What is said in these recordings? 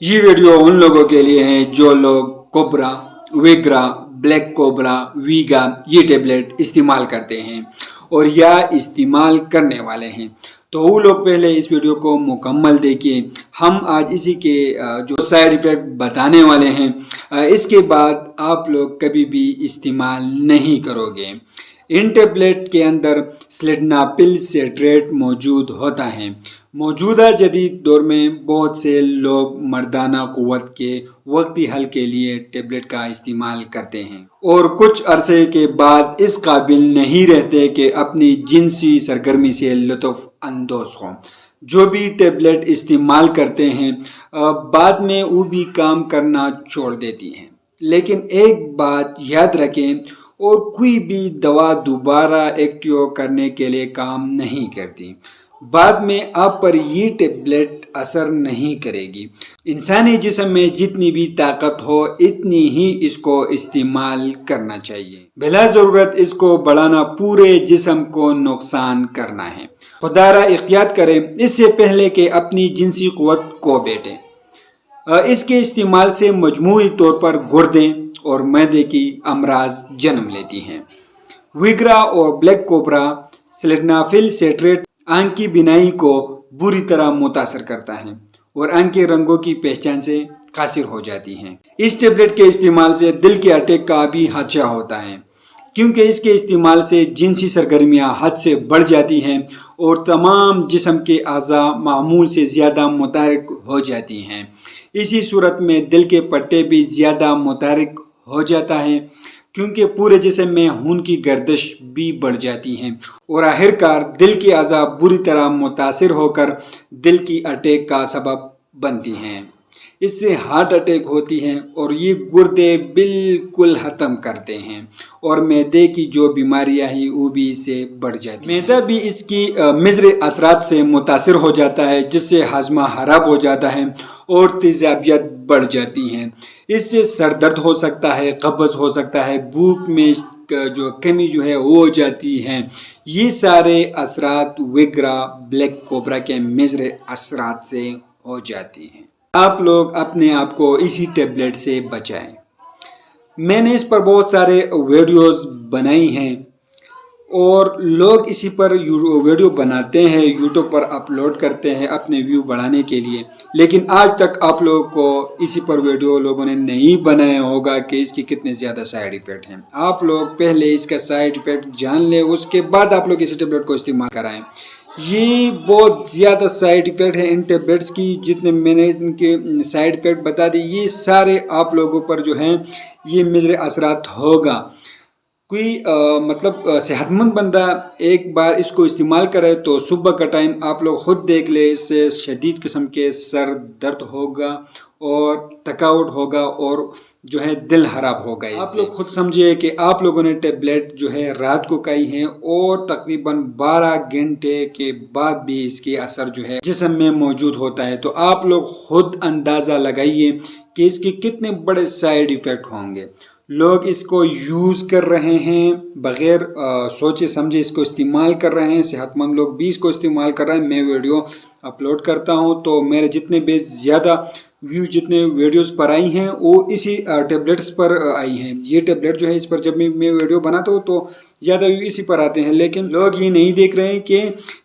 یہ ویڈیو ان لوگوں کے لیے ہے جو لوگ کوبرا، ویگرا، بلیک کوبرا، ویگا یہ ٹیبلٹ استعمال کرتے ہیں اور یا استعمال کرنے والے ہیں، تو وہ لوگ پہلے اس ویڈیو کو مکمل دیکھیں۔ ہم آج اسی کے جو سائیڈ ایفیکٹ بتانے والے ہیں، اس کے بعد آپ لوگ کبھی بھی استعمال نہیں کرو گے۔ ان ٹیبلٹ کے اندر سلیڈناپل سیٹریٹ موجود ہوتا ہے۔ موجودہ جدید دور میں بہت سے لوگ مردانہ قوت کے وقتی حل کے لیے ٹیبلٹ کا استعمال کرتے ہیں اور کچھ عرصے کے بعد اس قابل نہیں رہتے کہ اپنی جنسی سرگرمی سے لطف اندوز ہوں۔ جو بھی ٹیبلٹ استعمال کرتے ہیں بعد میں وہ بھی کام کرنا چھوڑ دیتی ہیں، لیکن ایک بات یاد رکھیں، اور کوئی بھی دوا دوبارہ ایکٹیو کرنے کے لیے کام نہیں کرتی۔ بعد میں آپ پر یہ ٹیبلٹ اثر نہیں کرے گی۔ انسانی جسم میں جتنی بھی طاقت ہو اتنی ہی اس کو استعمال کرنا چاہیے۔ بلا ضرورت اس کو بڑھانا پورے جسم کو نقصان کرنا ہے۔ خدا را احتیاط کریں اس سے پہلے کہ اپنی جنسی قوت کو بیٹیں۔ اس کے استعمال سے مجموعی طور پر گردے اور معدے کی امراض جنم لیتی ہیں۔ ویگرا اور بلیک کوبرا سلیڈناپل سیٹریٹ آنکھ کی بینائی کو بری طرح متاثر کرتا ہے اور آنکھیں رنگوں کی پہچان سے قاصر ہو جاتی ہیں۔ اس ٹیبلٹ کے استعمال سے دل کے اٹیک کا بھی خدشہ ہوتا ہے، کیونکہ اس کے استعمال سے جنسی سرگرمیاں حد سے بڑھ جاتی ہیں اور تمام جسم کے اعضاء معمول سے زیادہ متحرک ہو جاتی ہیں۔ اسی صورت میں دل کے پٹے بھی زیادہ متحرک ہو جاتا ہے، کیونکہ پورے جسم میں خون کی گردش بھی بڑھ جاتی ہے اور آخرکار دل کے اعضاء بری طرح متاثر ہو کر دل کی اٹیک کا سبب بنتی ہیں۔ اس سے ہارٹ اٹیک ہوتی ہیں اور یہ گردے بالکل ختم کرتے ہیں اور معدے کی جو بیماریاں ہیں وہ بھی اس سے بڑھ جاتی ہیں۔ معدہ بھی اس کی مضر اثرات سے متاثر ہو جاتا ہے، جس سے ہاضمہ خراب ہو جاتا ہے اور تیزابیت بڑھ جاتی ہیں۔ اس سے سر درد ہو سکتا ہے، قبض ہو سکتا ہے، بھوک میں جو کمی جو ہے وہ ہو جاتی ہے۔ یہ سارے اثرات ویگرا بلیک کوبرا کے مضر اثرات سے ہو جاتی ہیں۔ آپ لوگ اپنے آپ کو اسی ٹیبلٹ سے بچائیں۔ میں نے اس پر بہت سارے ویڈیوز بنائی ہیں اور لوگ اسی پر ویڈیو بناتے ہیں، یوٹیوب پر اپلوڈ کرتے ہیں اپنے ویو بڑھانے کے لیے، لیکن آج تک آپ لوگوں کو اسی پر ویڈیو لوگوں نے نہیں بنایا ہوگا کہ اس کی کتنے زیادہ سائیڈ ایفیکٹ ہیں۔ آپ لوگ پہلے اس کا سائیڈ ایفیکٹ جان لیں، اس کے بعد آپ لوگ اسی ٹیبلٹ کو استعمال کرائیں۔ یہ بہت زیادہ سائیڈ ایفیکٹ ہے ان ٹیبلٹس کی، جتنے میں نے ان کے سائیڈ ایفیکٹ بتا دی، یہ سارے آپ لوگوں پر جو ہیں یہ مضر اثرات ہوگا۔ کوئی صحت مند بندہ ایک بار اس کو استعمال کرے تو صبح کا ٹائم آپ لوگ خود دیکھ لیں، اس سے شدید قسم کے سر درد ہوگا اور تھکاوٹ ہوگا اور جو ہے دل خراب ہوگا۔ آپ لوگ خود سمجھئے کہ آپ لوگوں نے ٹیبلٹ جو ہے رات کو کھائی ہیں اور تقریباً 12 گھنٹے کے بعد بھی اس کے اثر جو ہے جسم میں موجود ہوتا ہے، تو آپ لوگ خود اندازہ لگائیے کہ اس کے کتنے بڑے سائیڈ ایفیکٹ ہوں گے۔ لوگ اس کو یوز کر رہے ہیں، بغیر سوچے سمجھے اس کو استعمال کر رہے ہیں، صحت مند لوگ بھی اس کو استعمال کر رہے ہیں۔ میں ویڈیو اپلوڈ کرتا ہوں تو میرے جتنے بھی زیادہ ویو جتنے ویڈیوز پر آئی ہیں وہ اسی ٹیبلٹس پر آئی ہیں۔ یہ ٹیبلٹ جو ہے اس پر جب میں ویڈیو بناتا ہوں تو زیادہ ویو اسی پر آتے ہیں، لیکن لوگ یہ نہیں دیکھ رہے ہیں کہ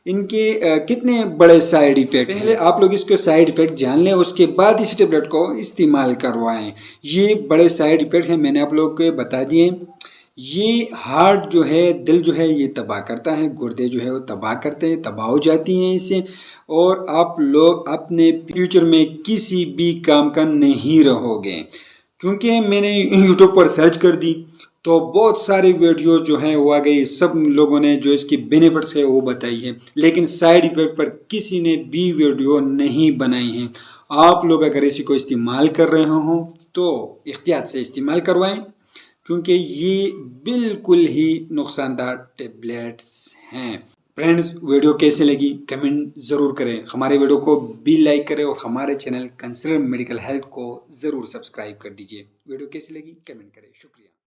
ان کے کتنے بڑے سائیڈ ایفیکٹ ہیں۔ پہلے آپ لوگ اس کے سائیڈ ایفیکٹ جان لیں، اس کے بعد اس ٹیبلٹ کو استعمال کروائیں۔ یہ بڑے سائیڈ ایفیکٹ ہیں، میں نے آپ لوگوں کو بتا دیے۔ یہ ہارٹ جو ہے، دل جو ہے یہ تباہ کرتا ہے، گردے جو ہے وہ تباہ کرتے ہیں، تباہ ہو جاتی ہیں اس سے، اور آپ لوگ اپنے فیوچر میں کسی بھی کام کا نہیں رہو گے۔ کیونکہ میں نے یوٹیوب پر سرچ کر دی تو بہت سارے ویڈیو جو ہیں وہ آ گئی، سب لوگوں نے جو اس کی بینیفٹس ہے وہ بتائی ہے، لیکن سائیڈ ایفیکٹ پر کسی نے بھی ویڈیو نہیں بنائی ہیں۔ آپ لوگ اگر اسی کو استعمال کر رہے ہوں تو احتیاط سے استعمال کروائیں، کیونکہ یہ بالکل ہی نقصان دہ ٹیبلٹس ہیں۔ فرینڈز، ویڈیو کیسے لگی کمنٹ ضرور کریں، ہمارے ویڈیو کو بھی لائک کریں اور ہمارے چینل کنسرن میڈیکل ہیلتھ کو ضرور سبسکرائب کر دیجئے۔ ویڈیو کیسے لگی کمنٹ کریں۔ شکریہ۔